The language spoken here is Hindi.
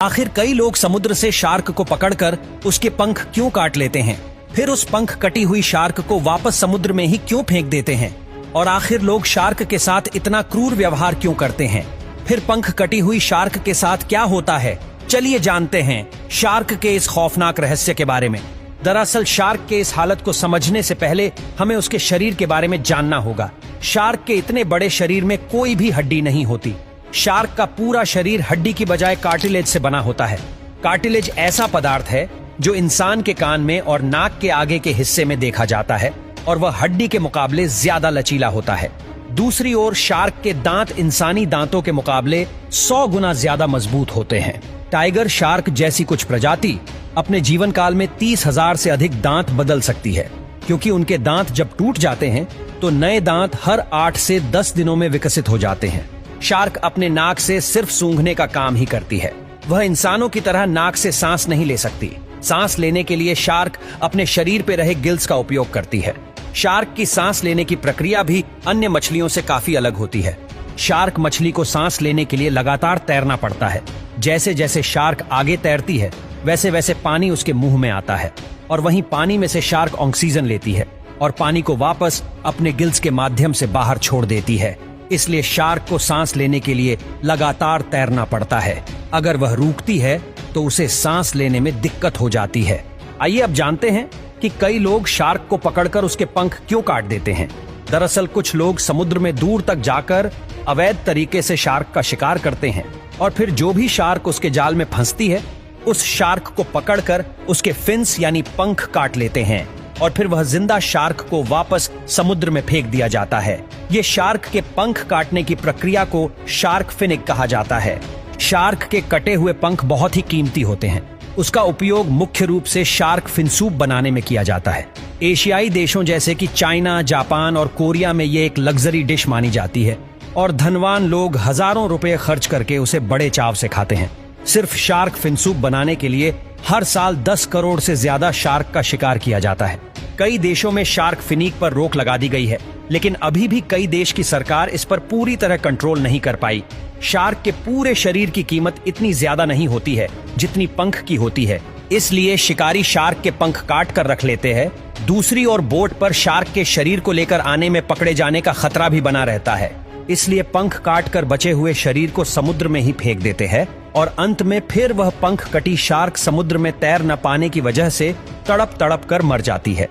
आखिर कई लोग समुद्र से शार्क को पकड़कर उसके पंख क्यों काट लेते हैं, फिर उस पंख कटी हुई शार्क को वापस समुद्र में ही क्यों फेंक देते हैं, और आखिर लोग शार्क के साथ इतना क्रूर व्यवहार क्यों करते हैं, फिर पंख कटी हुई शार्क के साथ क्या होता है, चलिए जानते हैं शार्क के इस खौफनाक रहस्य के बारे में। दरअसल शार्क के इस हालत को समझने से पहले हमें उसके शरीर के बारे में जानना होगा। शार्क के इतने बड़े शरीर में कोई भी हड्डी नहीं होती। शार्क का पूरा शरीर हड्डी की बजाय कार्टिलेज से बना होता है। कार्टिलेज ऐसा पदार्थ है जो इंसान के कान में और नाक के आगे के हिस्से में देखा जाता है और वह हड्डी के मुकाबले ज्यादा लचीला होता है। दूसरी ओर शार्क के दांत इंसानी दांतों के मुकाबले 100 गुना ज्यादा मजबूत होते हैं। टाइगर शार्क जैसी कुछ प्रजाति अपने जीवन काल में 30,000 से अधिक दांत बदल सकती है, क्योंकि उनके दांत जब टूट जाते हैं तो नए दांत हर 8 से 10 दिनों में विकसित हो जाते हैं। शार्क अपने नाक से सिर्फ सूंघने का काम ही करती है। वह इंसानों की तरह नाक से सांस नहीं ले सकती। सांस लेने के लिए शार्क अपने शरीर पे रहे गिल्स का उपयोग करती है। शार्क की सांस लेने की प्रक्रिया भी अन्य मछलियों से काफी अलग होती है। शार्क मछली को सांस लेने के लिए लगातार तैरना पड़ता है। जैसे जैसे शार्क आगे तैरती है वैसे वैसे पानी उसके मुंह में आता है और वहीं पानी में से शार्क ऑक्सीजन लेती है और पानी को वापस अपने गिल्स के माध्यम से बाहर छोड़ देती है। इसलिए शार्क को सांस लेने के लिए लगातार तैरना पड़ता है। अगर वह रुकती है तो उसे सांस लेने में दिक्कत हो जाती है। आइए अब जानते हैं कि कई लोग शार्क को पकड़कर उसके पंख क्यों काट देते हैं। दरअसल कुछ लोग समुद्र में दूर तक जाकर अवैध तरीके से शार्क का शिकार करते हैं और फिर जो भी शार्क उसके जाल में फंसती है उस शार्क को पकड़कर उसके फिन्स यानी पंख काट लेते हैं और फिर वह जिंदा शार्क को वापस समुद्र में फेंक दिया जाता है। ये शार्क के पंख काटने की प्रक्रिया को शार्क फिनिक कहा जाता है। शार्क के कटे हुए पंख बहुत ही कीमती होते हैं। उसका उपयोग मुख्य रूप से शार्क फिन सूप बनाने में किया जाता है। एशियाई देशों जैसे कि चाइना, जापान और कोरिया में ये एक लग्जरी डिश मानी जाती है और धनवान लोग हजारों रुपए खर्च करके उसे बड़े चाव से खाते हैं। सिर्फ शार्क फिन सूप बनाने के लिए हर साल 10 करोड़ से ज्यादा शार्क का शिकार किया जाता है। कई देशों में शार्क फिनीक पर रोक लगा दी गई है, लेकिन अभी भी कई देश की सरकार इस पर पूरी तरह कंट्रोल नहीं कर पाई। शार्क के पूरे शरीर की कीमत इतनी ज्यादा नहीं होती है जितनी पंख की होती है, इसलिए शिकारी शार्क के पंख काट कर रख लेते हैं। दूसरी ओर बोट पर शार्क के शरीर को लेकर आने में पकड़े जाने का खतरा भी बना रहता है, इसलिए पंख काट कर बचे हुए शरीर को समुद्र में ही फेंक देते हैं और अंत में फिर वह पंख कटी शार्क समुद्र में तैर न पाने की वजह से तड़प तड़प कर मर जाती है।